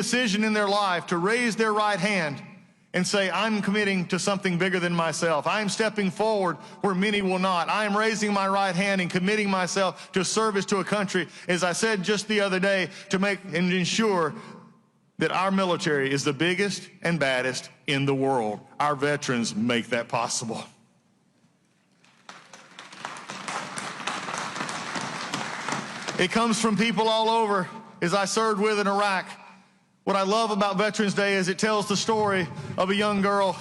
decision in their life to raise their right hand and say, I'm committing to something bigger than myself. I am stepping forward where many will not. I am raising my right hand and committing myself to service to a country, as I said just the other day, to make and ensure that our military is the biggest and baddest in the world. Our veterans make that possible. It comes from people all over, as I served with in Iraq. What I love about Veterans Day is it tells the story of a young girl.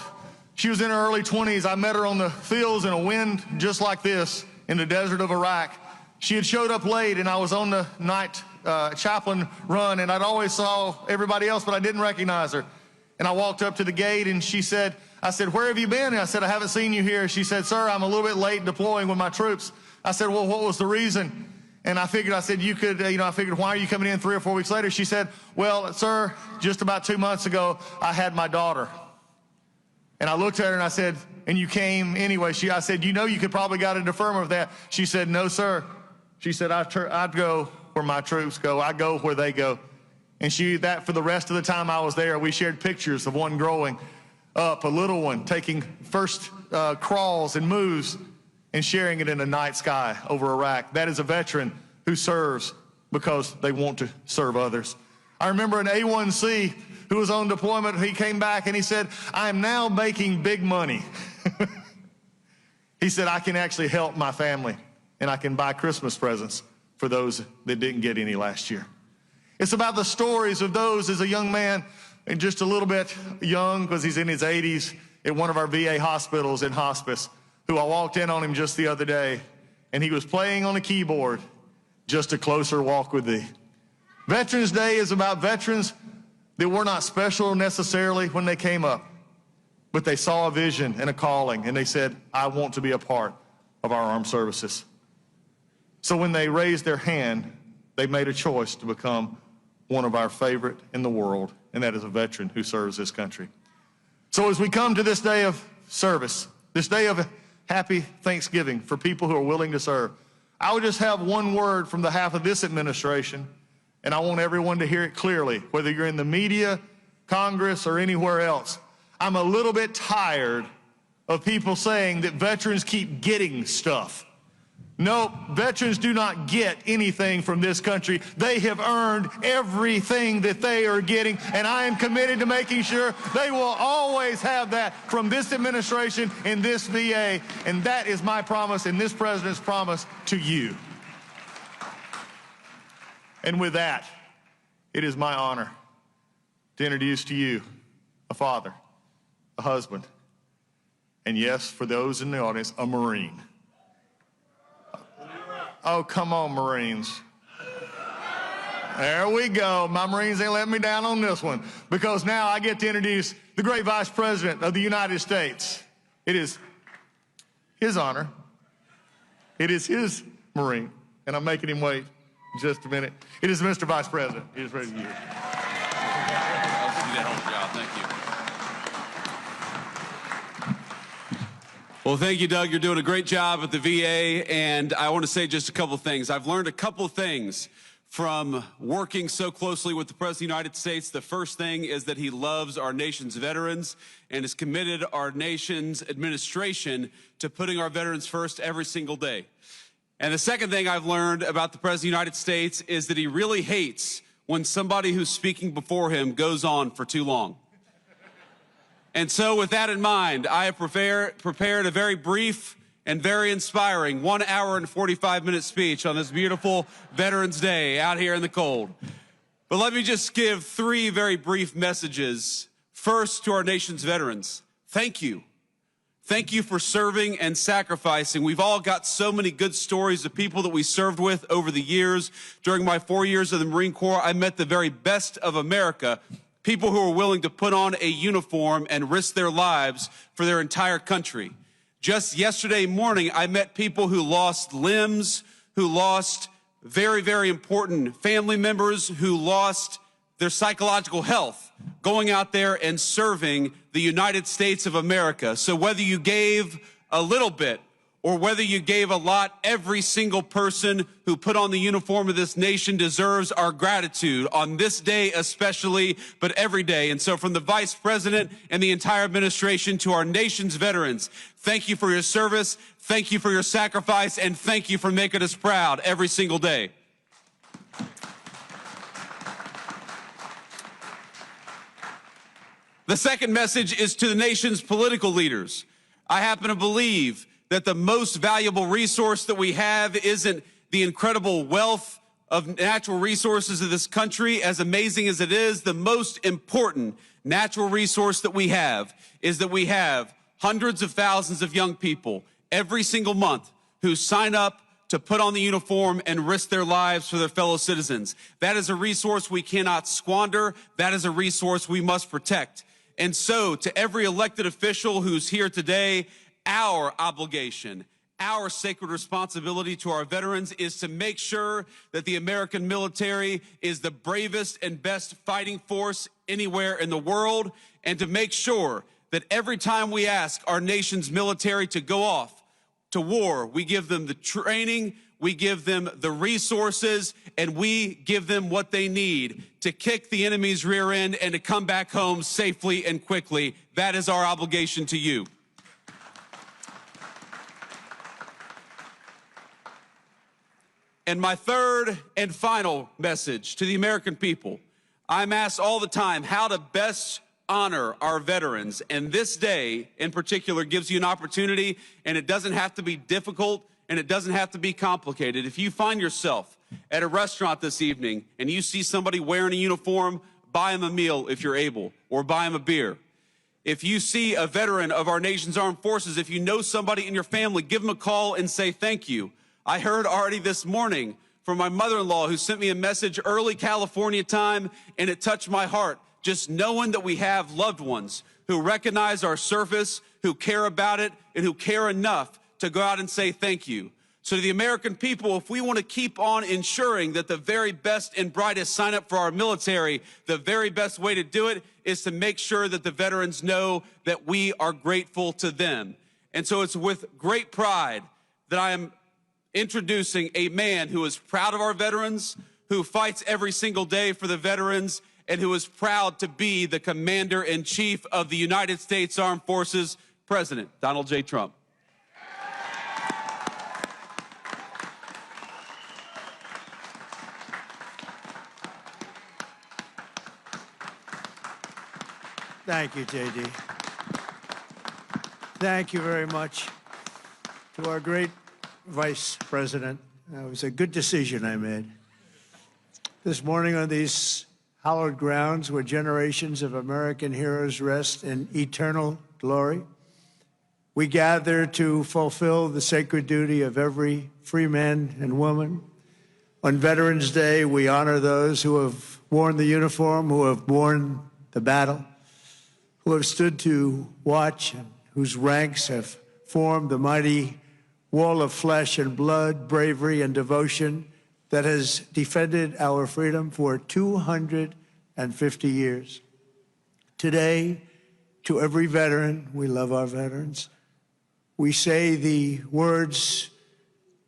She was in her early 20s. I met her on the fields in a wind just like this in the desert of Iraq. She had showed up late, and I was on the night chaplain run, and I'd always saw everybody else, but I didn't recognize her. And I walked up to the gate, and I said, where have you been? And I said, I haven't seen you here. She said, sir, I'm a little bit late deploying with my troops. I said, well, what was the reason? And I said, you could, I figured, why are you coming in 3 or 4 weeks later? She said, well, sir, just about 2 months ago, I had my daughter. And I looked at her and I said, and you came anyway. I said, you know, you could probably got a deferment of that. She said, no, sir. She said, I'd go where my troops go. I go where they go. And for the rest of the time I was there, we shared pictures of one growing up, a little one, taking first crawls and moves, and sharing it in the night sky over Iraq. That is a veteran who serves because they want to serve others. I remember an A1C who was on deployment. He came back and he said, I am now making big money. He said, I can actually help my family and I can buy Christmas presents for those that didn't get any last year. It's about the stories of those as a young man, and just a little bit young because he's in his 80s, at one of our VA hospitals in hospice, who I walked in on him just the other day, and he was playing on a keyboard, Just a Closer Walk with Thee. Veterans Day is about veterans that were not special necessarily when they came up, but they saw a vision and a calling, and they said, I want to be a part of our armed services. So when they raised their hand, they made a choice to become one of our favorite in the world, and that is a veteran who serves this country. So as we come to this day of service, this day of happy Thanksgiving for people who are willing to serve, I would just have one word from the half of this administration, and I want everyone to hear it clearly, whether you're in the media, Congress, or anywhere else. I'm a little bit tired of people saying that veterans keep getting stuff. No, veterans do not get anything from this country. They have earned everything that they are getting, and I am committed to making sure they will always have that from this administration and this VA, and that is my promise and this president's promise to you. And with that, it is my honor to introduce to you a father, a husband, and yes, for those in the audience, a Marine. Oh, come on, Marines. There we go. My Marines ain't letting me down on this one, because now I get to introduce the great Vice President of the United States. It is his honor. It is his Marine, and I'm making him wait just a minute. It is Mr. Vice President. He is ready to you. Well, thank you, Doug. You're doing a great job at the VA, and I want to say just a couple things. I've learned a couple things from working so closely with the President of the United States. The first thing is that he loves our nation's veterans and has committed our nation's administration to putting our veterans first every single day. And the second thing I've learned about the President of the United States is that he really hates when somebody who's speaking before him goes on for too long. And so with that in mind, I have prepared a very brief and very inspiring 1 hour and 45-minute speech on this beautiful Veterans Day out here in the cold. But let me just give 3 very brief messages. First, to our nation's veterans, thank you. Thank you for serving and sacrificing. We've all got so many good stories of people that we served with over the years. During my 4 years of the Marine Corps, I met the very best of America. People who are willing to put on a uniform and risk their lives for their entire country. Just yesterday morning, I met people who lost limbs, who lost very, very important family members, who lost their psychological health, going out there and serving the United States of America. So whether you gave a little bit or whether you gave a lot, every single person who put on the uniform of this nation deserves our gratitude on this day especially, but every day. And so from the Vice President and the entire administration to our nation's veterans, thank you for your service, thank you for your sacrifice, and thank you for making us proud every single day. The second message is to the nation's political leaders. I happen to believe that the most valuable resource that we have isn't the incredible wealth of natural resources of this country, as amazing as it is. The most important natural resource that we have is that we have hundreds of thousands of young people every single month who sign up to put on the uniform and risk their lives for their fellow citizens. That is a resource we cannot squander. That is a resource we must protect. And so, to every elected official who's here today, our obligation, our sacred responsibility to our veterans is to make sure that the American military is the bravest and best fighting force anywhere in the world, and to make sure that every time we ask our nation's military to go off to war, we give them the training, we give them the resources, and we give them what they need to kick the enemy's rear end and to come back home safely and quickly. That is our obligation to you. And my third and final message to the American people, I'm asked all the time how to best honor our veterans. And this day in particular gives you an opportunity, and it doesn't have to be difficult and it doesn't have to be complicated. If you find yourself at a restaurant this evening and you see somebody wearing a uniform, buy them a meal if you're able, or buy them a beer. If you see a veteran of our nation's armed forces, if you know somebody in your family, give them a call and say thank you. I heard already this morning from my mother-in-law who sent me a message early California time, and it touched my heart. Just knowing that we have loved ones who recognize our service, who care about it, and who care enough to go out and say thank you. So to the American people, if we want to keep on ensuring that the very best and brightest sign up for our military, the very best way to do it is to make sure that the veterans know that we are grateful to them. And so it's with great pride that I am introducing a man who is proud of our veterans, who fights every single day for the veterans, and who is proud to be the Commander-in-Chief of the United States Armed Forces, President Donald J. Trump. Thank you, J.D. Thank you very much to our great Vice President. It was a good decision I made. This morning on these hallowed grounds where generations of American heroes rest in eternal glory, we gather to fulfill the sacred duty of every free man and woman. On Veterans Day, we honor those who have worn the uniform, who have borne the battle, who have stood to watch, and whose ranks have formed the mighty wall of flesh and blood, bravery and devotion that has defended our freedom for 250 years. Today, to every veteran, we love our veterans, we say the words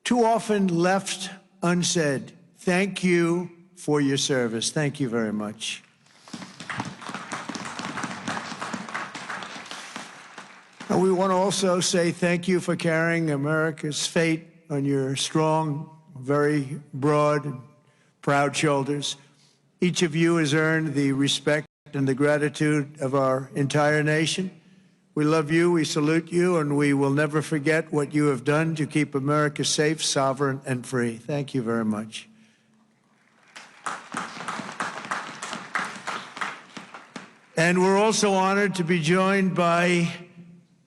too often left unsaid. Thank you for your service. Thank you very much. And we want to also say thank you for carrying America's fate on your strong, very broad, and proud shoulders. Each of you has earned the respect and the gratitude of our entire nation. We love you, we salute you, and we will never forget what you have done to keep America safe, sovereign, and free. Thank you very much. And we're also honored to be joined by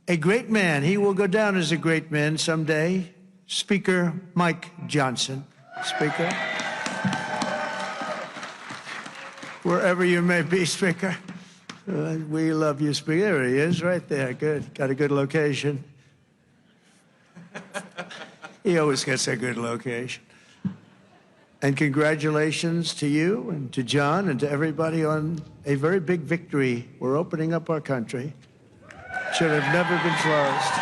a great man. He will go down as a great man someday. Speaker Mike Johnson. Speaker. Wherever you may be, Speaker. We love you, Speaker. There he is, right there. Good. Got a good location. He always gets a good location. And congratulations to you and to John and to everybody on a very big victory. We're opening up our country. Should have never been closed.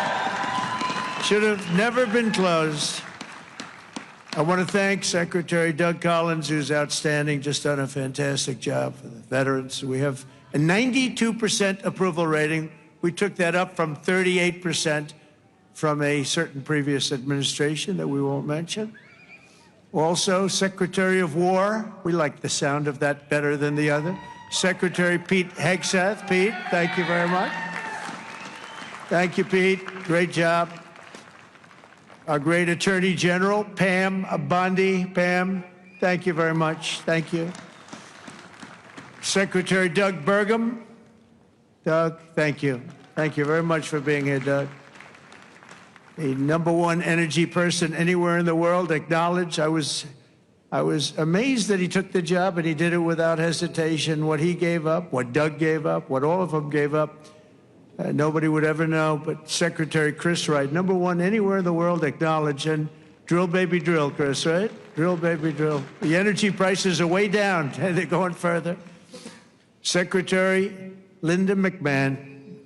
Should have never been closed. I want to thank Secretary Doug Collins, who's outstanding, just done a fantastic job for the veterans. We have a 92% approval rating. We took that up from 38% from a certain previous administration that we won't mention. Also, Secretary of War, we like the sound of that better than the other. Secretary Pete Hegseth. Pete, thank you very much. Thank you, Pete. Great job. Our great Attorney General, Pam Bondi. Pam, thank you very much. Thank you. Secretary Doug Burgum. Doug, thank you. Thank you very much for being here, Doug. The #1 energy person anywhere in the world, acknowledged. I was amazed that he took the job, and he did it without hesitation. What he gave up, what Doug gave up, what all of them gave up, nobody would ever know, but Secretary Chris Wright, #1 anywhere in the world, acknowledged. And drill, baby, drill, Chris, right? Drill, baby, drill. The energy prices are way down, and they're going further. Secretary Linda McMahon,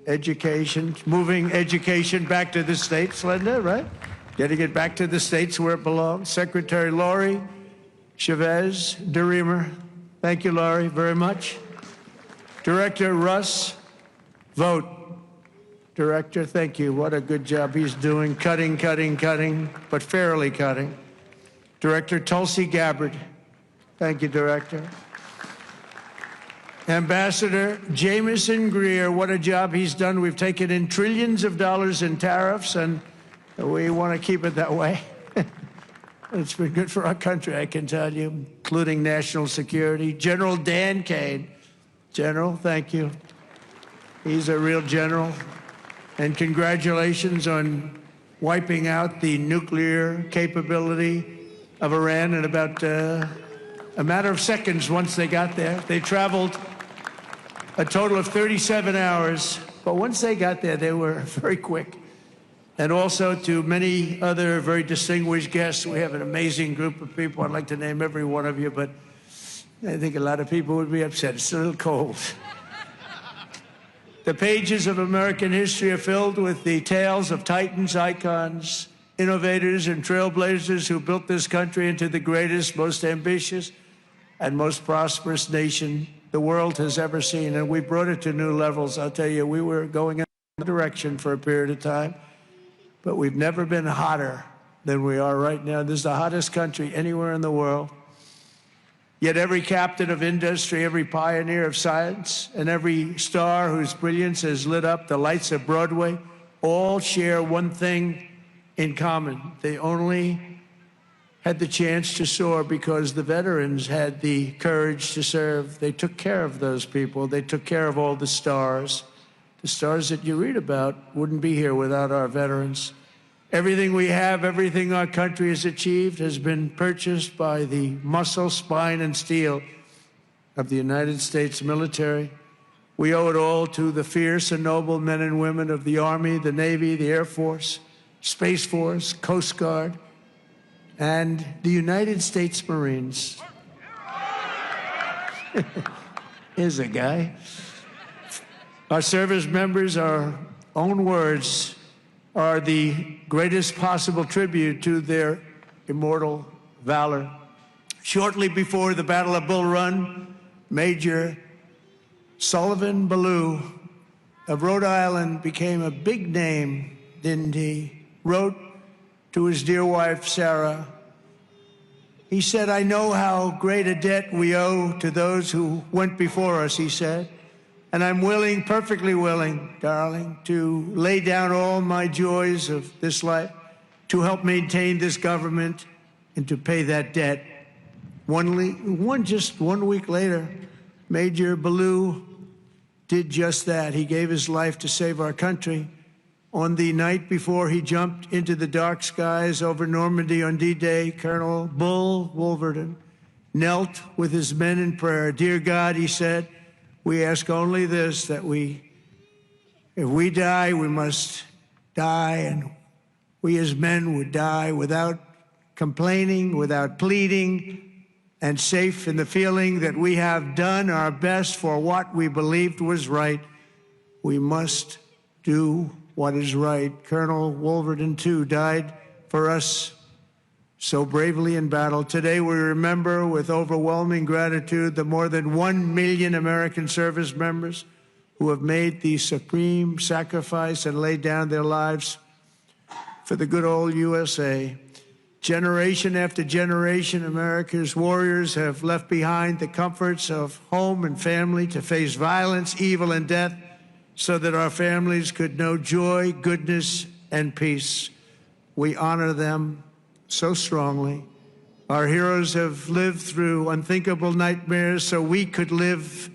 education, moving education back to the states, Linda, right? Getting it back to the states where it belongs. Secretary Lori Chavez DeReamer, thank you, Lori, very much. Director Russ Vogt. Director, thank you. What a good job he's doing. Cutting, but fairly cutting. Director Tulsi Gabbard. Thank you, Director. Ambassador Jamieson Greer, what a job he's done. We've taken in trillions of dollars in tariffs, and we want to keep it that way. It's been good for our country, I can tell you, including national security. General Dan Kane. General, thank you. He's a real general. And congratulations on wiping out the nuclear capability of Iran in about a matter of seconds once they got there. They traveled a total of 37 hours, but once they got there, they were very quick. And also to many other very distinguished guests. We have an amazing group of people. I'd like to name every one of you, but I think a lot of people would be upset. It's a little cold. The pages of American history are filled with the tales of titans, icons, innovators, and trailblazers who built this country into the greatest, most ambitious, and most prosperous nation the world has ever seen. And we brought it to new levels. I'll tell you, we were going in a direction for a period of time, but we've never been hotter than we are right now. This is the hottest country anywhere in the world. Yet every captain of industry, every pioneer of science, and every star whose brilliance has lit up the lights of Broadway all share one thing in common. They only had the chance to soar because the veterans had the courage to serve. They took care of those people. They took care of all the stars. The stars that you read about wouldn't be here without our veterans. Everything we have, everything our country has achieved has been purchased by the muscle, spine, and steel of the United States military. We owe it all to the fierce and noble men and women of the Army, the Navy, the Air Force, Space Force, Coast Guard, and the United States Marines. Here's a guy. Our service members, our own words, are the greatest possible tribute to their immortal valor. Shortly before the Battle of Bull Run, Major Sullivan Ballou of Rhode Island became a big name, didn't he? Wrote to his dear wife, Sarah. He said, "I know how great a debt we owe to those who went before us," he said. "And I'm willing, perfectly willing, darling, to lay down all my joys of this life to help maintain this government and to pay that debt." Just 1 week later, Major Ballou did just that. He gave his life to save our country. On the night before he jumped into the dark skies over Normandy on D-Day, Colonel Bull Wolverton knelt with his men in prayer. "Dear God," he said, "we ask only this, that if we die, we must die, and we as men would die without complaining, without pleading, and safe in the feeling that we have done our best for what we believed was right. We must do what is right. Colonel Wolverton, too, died for us so bravely in battle. Today, we remember with overwhelming gratitude the more than 1 million American service members who have made the supreme sacrifice and laid down their lives for the good old USA. Generation after generation, America's warriors have left behind the comforts of home and family to face violence, evil, and death so that our families could know joy, goodness, and peace. We honor them so strongly. Our heroes have lived through unthinkable nightmares so we could live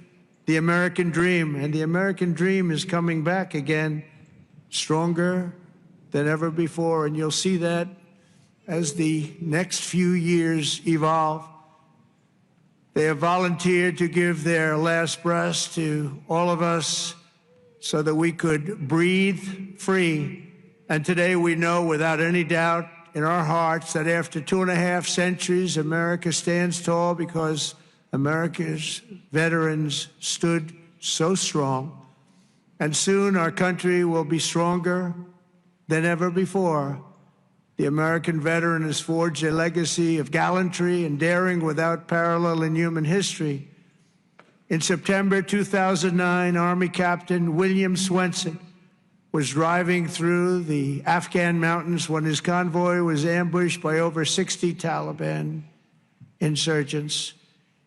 the American dream, and the American dream is coming back again, stronger than ever before, and you'll see that as the next few years evolve. They have volunteered to give their last breaths to all of us so that we could breathe free. And today we know without any doubt in our hearts that after 2.5 centuries, America stands tall because America's veterans stood so strong. And soon our country will be stronger than ever before. The American veteran has forged a legacy of gallantry and daring without parallel in human history. In September 2009, Army Captain William Swenson was driving through the Afghan mountains when his convoy was ambushed by over 60 Taliban insurgents.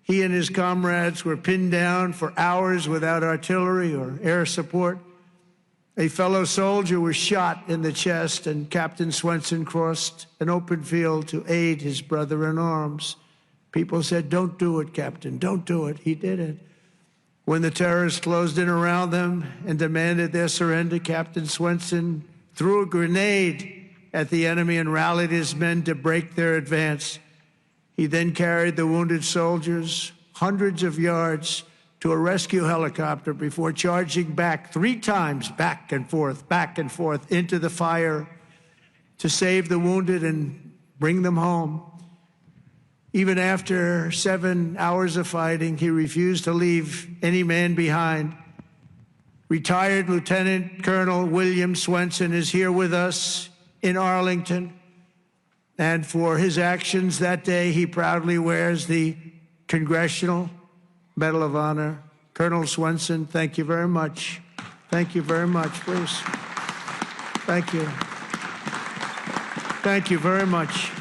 He and his comrades were pinned down for hours without artillery or air support. A fellow soldier was shot in the chest, and Captain Swenson crossed an open field to aid his brother in arms. People said, "Don't do it, Captain, don't do it." He did it. When the terrorists closed in around them and demanded their surrender, Captain Swenson threw a grenade at the enemy and rallied his men to break their advance. He then carried the wounded soldiers hundreds of yards to a rescue helicopter before charging back 3 times, back and forth, into the fire to save the wounded and bring them home. Even after 7 hours of fighting, he refused to leave any man behind. Retired Lieutenant Colonel William Swenson is here with us in Arlington. And for his actions that day, he proudly wears the Congressional Medal of Honor. Colonel Swenson, thank you very much. Thank you very much, please. Thank you. Thank you very much.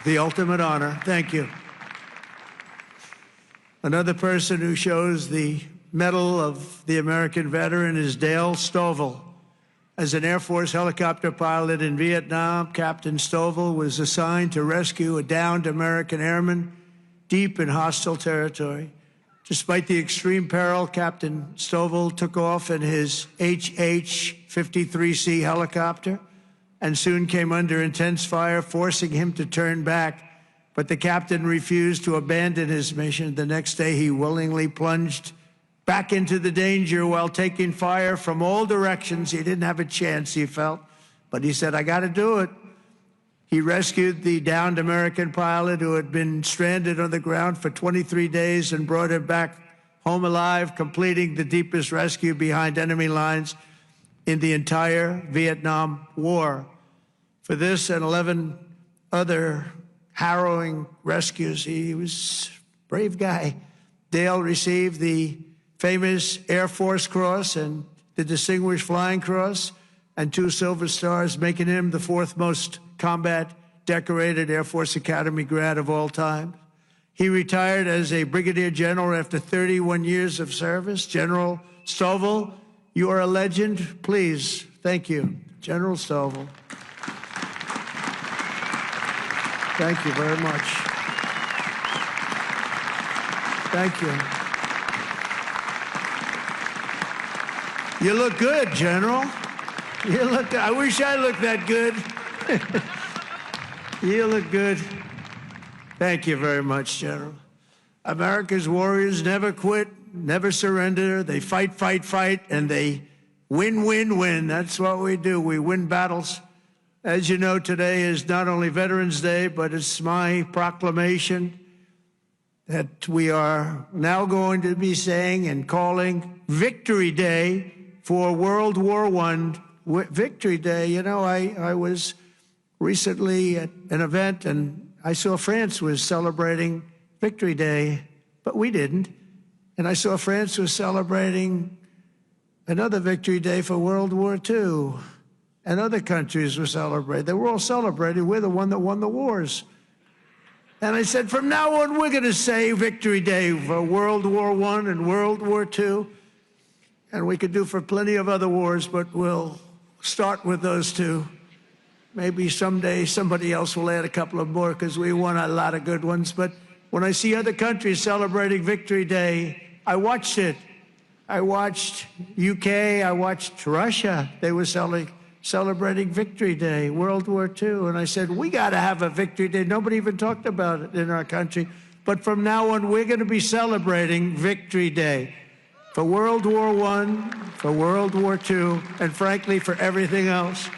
The ultimate honor. Thank you. Another person who shows the Medal of the American Veteran is Dale Stovall. As an Air Force helicopter pilot in Vietnam, Captain Stovall was assigned to rescue a downed American airman deep in hostile territory. Despite the extreme peril, Captain Stovall took off in his HH-53C helicopter and soon came under intense fire, forcing him to turn back. But the captain refused to abandon his mission. The next day, he willingly plunged back into the danger while taking fire from all directions. He didn't have a chance, he felt, but he said, "I got to do it." He rescued the downed American pilot who had been stranded on the ground for 23 days and brought him back home alive, completing the deepest rescue behind enemy lines in the entire Vietnam War. For this and 11 other harrowing rescues, he was a brave guy. Dale received the famous Air Force Cross and the Distinguished Flying Cross and 2 Silver Stars, making him the 4th most combat decorated Air Force Academy grad of all time. He retired as a brigadier general after 31 years of service. General Stovall, you are a legend. Please, thank you. General Stovall. Thank you very much. Thank you. You look good, General. You look good. I wish I looked that good. You look good. Thank you very much, General. America's warriors never quit, never surrender. They fight, fight, fight, and they Win, win, win. That's what we do. We win battles. As you know, today is not only Veterans Day, but it's my proclamation that we are now going to be saying and calling Victory Day for World War I. Victory Day. You know, I was recently at an event and I saw France was celebrating Victory Day, but we didn't. And I saw France was celebrating another Victory Day for World War II. And other countries were celebrating. They were all celebrating. We're the one that won the wars. And I said, from now on, we're going to say Victory Day for World War I and World War II. And we could do for plenty of other wars, but we'll start with those two. Maybe someday somebody else will add a couple of more because we won a lot of good ones. But when I see other countries celebrating Victory Day, I watched it. I watched UK, I watched Russia. They were celebrating Victory Day, World War II. And I said, we got to have a Victory Day. Nobody even talked about it in our country. But from now on, we're going to be celebrating Victory Day for World War I, for World War II, and frankly, for everything else.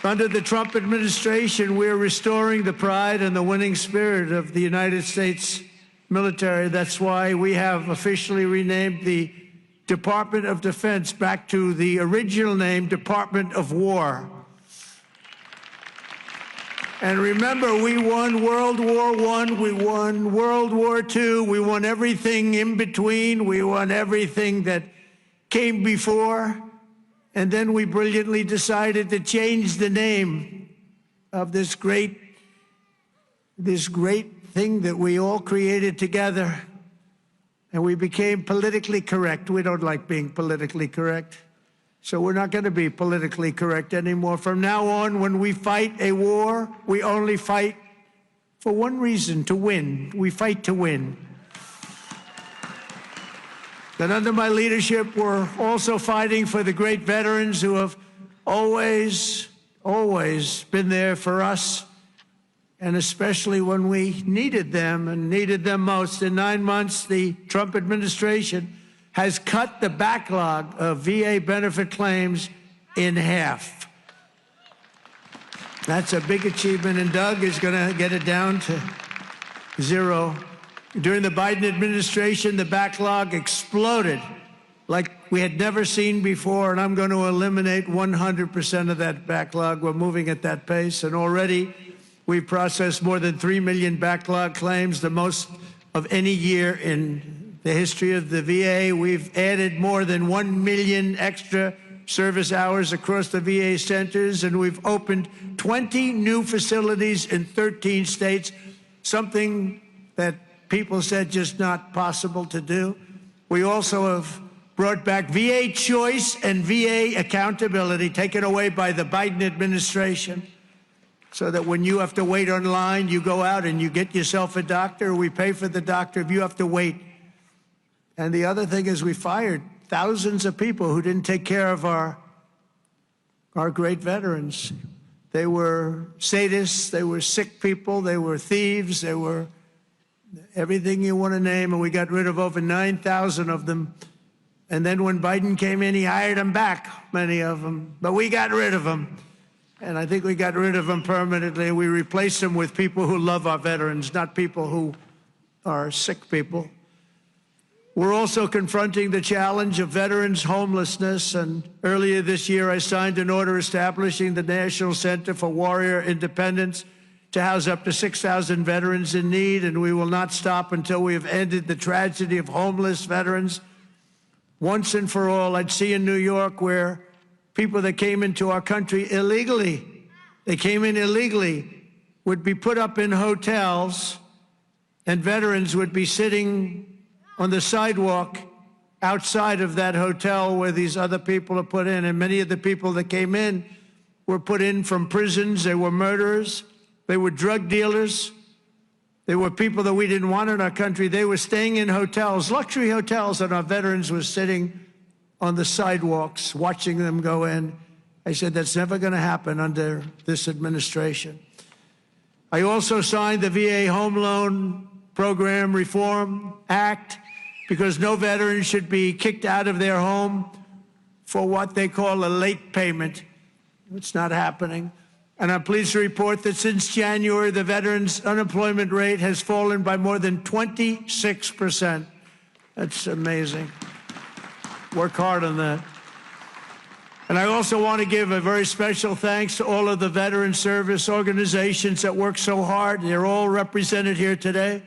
Under the Trump administration, we're restoring the pride and the winning spirit of the United States military. That's why we have officially renamed the Department of Defense back to the original name, Department of War. And remember, we won World War I, we won World War II, we won everything in between, we won everything that came before. And then we brilliantly decided to change the name of this great thing that we all created together. And we became politically correct. We don't like being politically correct. So we're not going to be politically correct anymore. From now on, when we fight a war, we only fight for one reason, to win. We fight to win. That under my leadership, we're also fighting for the great veterans who have always been there for us, and especially when we needed them and needed them most. In 9 months, the Trump administration has cut the backlog of VA benefit claims in half. That's a big achievement, and Doug is going to get it down to zero. During the Biden administration, the backlog exploded like we had never seen before, and I'm going to eliminate 100% of that backlog. We're moving at that pace, and already we've processed more than 3 million backlog claims, the most of any year in the history of the VA. We've added more than 1 million extra service hours across the VA centers, and we've opened 20 new facilities in 13 states, something that people said just not possible to do. We also have brought back VA choice and VA accountability, taken away by the Biden administration, so that when you have to wait online, you go out and you get yourself a doctor. We pay for the doctor if you have to wait. And the other thing is we fired thousands of people who didn't take care of our great veterans. They were sadists, they were sick people, they were thieves, they were everything you want to name, and we got rid of over 9,000 of them. And then when Biden came in, he hired them back, many of them. But we got rid of them. And I think we got rid of them permanently. We replaced them with people who love our veterans, not people who are sick people. We're also confronting the challenge of veterans' homelessness. And earlier this year, I signed an order establishing the National Center for Warrior Independence to house up to 6,000 veterans in need, and we will not stop until we have ended the tragedy of homeless veterans once and for all. I'd see in New York where people that came into our country illegally, would be put up in hotels, and veterans would be sitting on the sidewalk outside of that hotel where these other people are put in. And many of the people that came in were put in from prisons. They were murderers. They were drug dealers. They were people that we didn't want in our country. They were staying in hotels, luxury hotels, and our veterans were sitting on the sidewalks watching them go in. I said, that's never going to happen under this administration. I also signed the VA Home Loan Program Reform Act, because no veteran should be kicked out of their home for what they call a late payment. It's not happening. And I'm pleased to report that since January, the veterans' unemployment rate has fallen by more than 26%. That's amazing. Work hard on that. And I also want to give a very special thanks to all of the veteran service organizations that work so hard. They're all represented here today,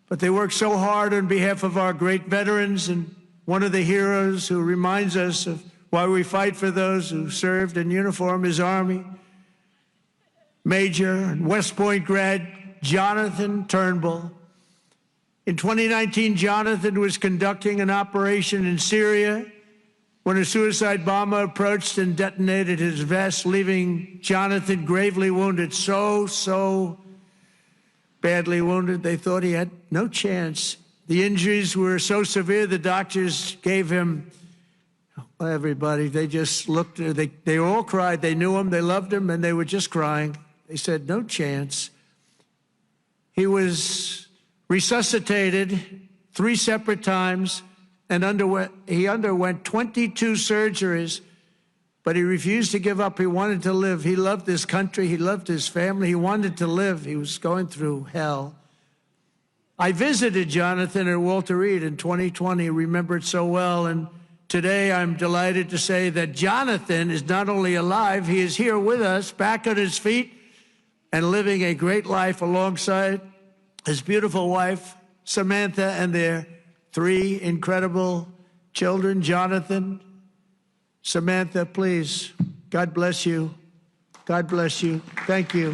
but they work so hard on behalf of our great veterans. And one of the heroes who reminds us of why we fight for those who served in uniform is Army Major and West Point grad Jonathan Turnbull. In 2019, Jonathan was conducting an operation in Syria when a suicide bomber approached and detonated his vest, leaving Jonathan gravely wounded, so badly wounded they thought he had no chance. The injuries were so severe the doctors gave him, everybody, they just looked, they all cried. They knew him, they loved him, and they were just crying. They said, no chance. He was resuscitated 3 separate times, and he underwent 22 surgeries, but he refused to give up. He wanted to live. He loved this country. He loved his family. He wanted to live. He was going through hell. I visited Jonathan at Walter Reed in 2020, remembered so well, and today I'm delighted to say that Jonathan is not only alive, he is here with us, back on his feet, and living a great life alongside his beautiful wife, Samantha, and their 3 incredible children. Jonathan, Samantha, please, God bless you. God bless you. Thank you.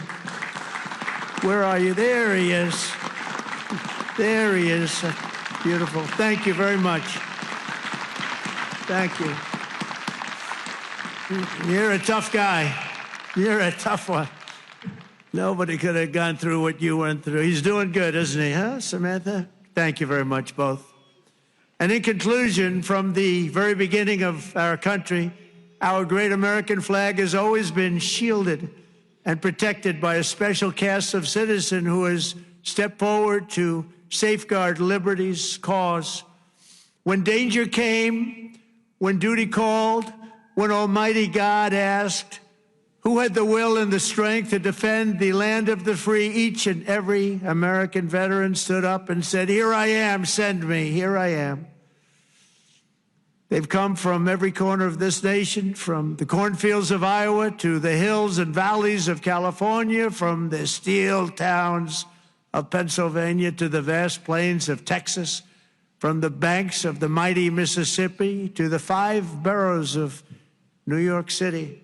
Where are you? There he is. There he is. Beautiful. Thank you very much. Thank you. You're a tough guy. You're a tough one. Nobody could have gone through what you went through. He's doing good, isn't he, huh, Samantha? Thank you very much, both. And in conclusion, from the very beginning of our country, our great American flag has always been shielded and protected by a special cast of citizens who has stepped forward to safeguard liberty's cause. When danger came, when duty called, when Almighty God asked, who had the will and the strength to defend the land of the free, each and every American veteran stood up and said, here I am, send me, here I am. They've come from every corner of this nation, from the cornfields of Iowa to the hills and valleys of California, from the steel towns of Pennsylvania to the vast plains of Texas, from the banks of the mighty Mississippi to the 5 boroughs of New York City.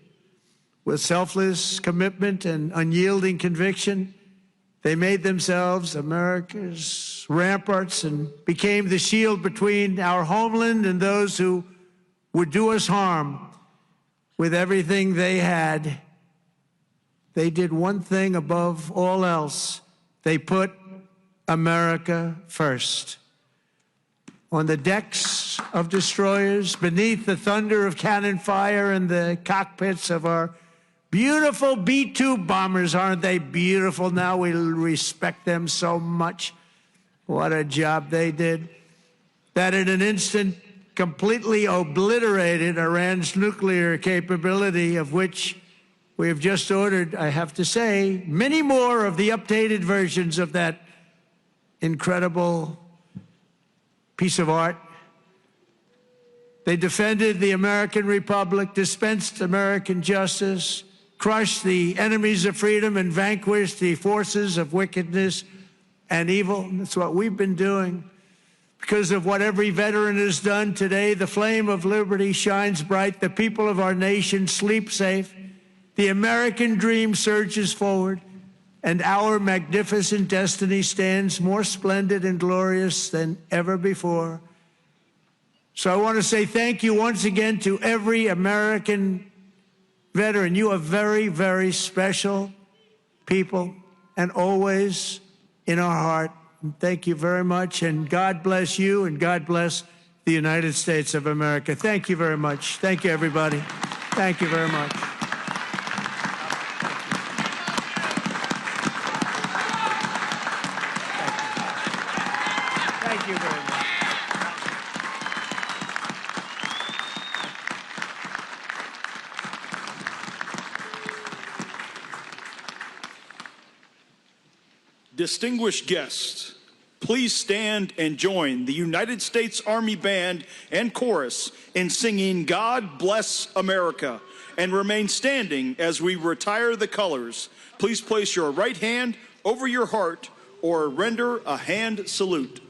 With selfless commitment and unyielding conviction, they made themselves America's ramparts and became the shield between our homeland and those who would do us harm. With everything they had, they did one thing above all else. They put America first. On the decks of destroyers, beneath the thunder of cannon fire, in the cockpits of our beautiful B-2 bombers. Aren't they beautiful now? We respect them so much. What a job they did. That in an instant completely obliterated Iran's nuclear capability, of which we have just ordered, I have to say, many more of the updated versions of that incredible piece of art. They defended the American Republic, dispensed American justice, crushed the enemies of freedom, and vanquished the forces of wickedness and evil. That's what we've been doing. Because of what every veteran has done today, the flame of liberty shines bright. The people of our nation sleep safe. The American dream surges forward, and our magnificent destiny stands more splendid and glorious than ever before. So I want to say thank you once again to every American veteran. You are very, very special people, and always in our heart. And thank you very much, and God bless you, and God bless the United States of America. Thank you very much. Thank you, everybody. Thank you very much. Thank you very much. Distinguished guests, please stand and join the United States Army Band and Chorus in singing God Bless America, and remain standing as we retire the colors. Please place your right hand over your heart or render a hand salute.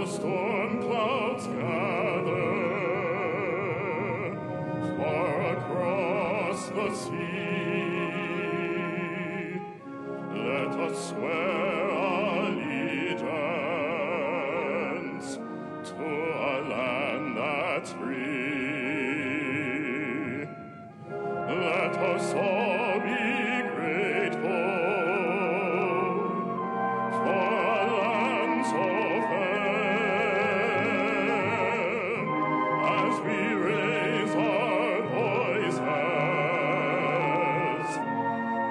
Storm clouds gather far across the sea. Let us swear allegiance to a land that's free. Let us all be grateful for a land so as we raise our voices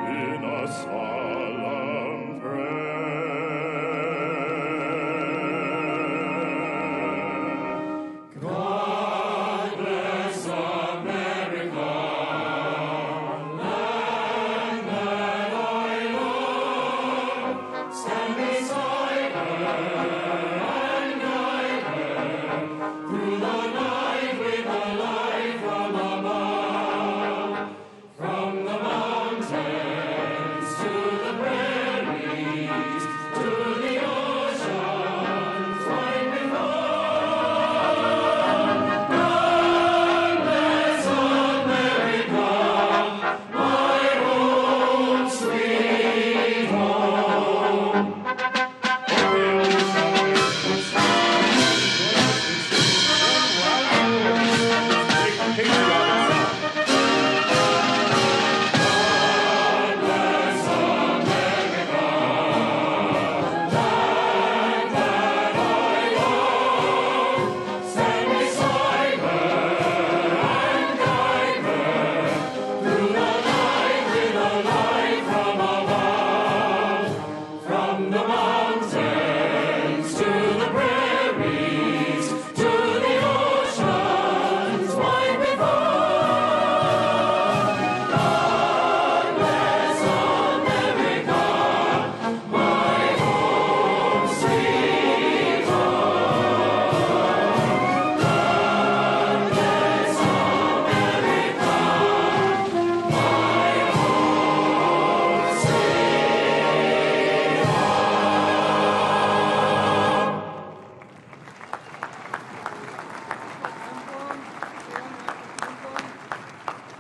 in a solemn prayer. God bless America, land that I love. Stand beside her and guide her through the night with a light from above. From the mountains to the prairies, to the oceans wide beyond. God bless America, my home, sweet home. Stand beside her and guide her through the night with a light from above. From the mountains to the prairies, to the oceans wide beyond. God bless America, my home, sweet home. God bless America, my home, sweet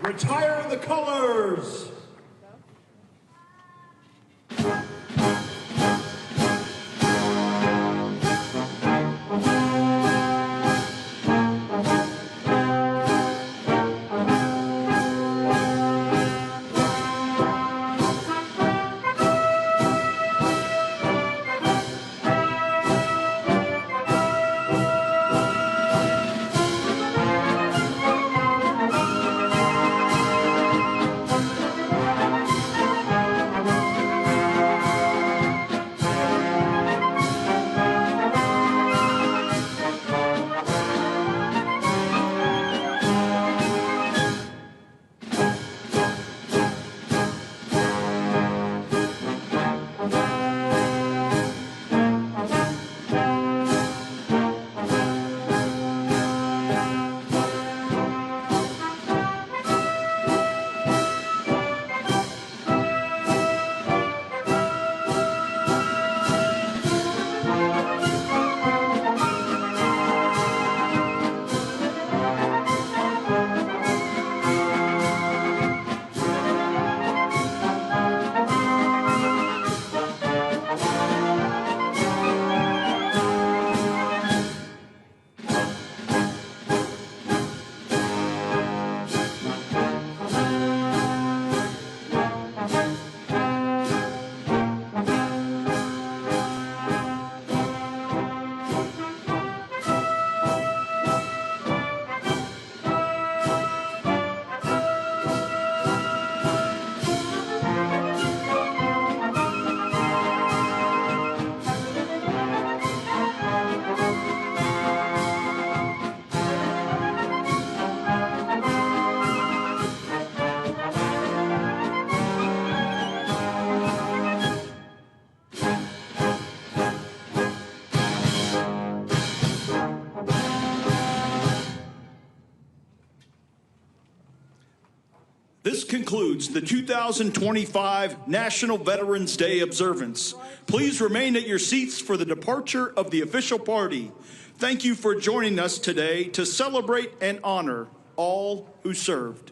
Retire the colors. concludes the 2025 National Veterans Day observance. Please remain at your seats for the departure of the official party. Thank you for joining us today to celebrate and honor all who served.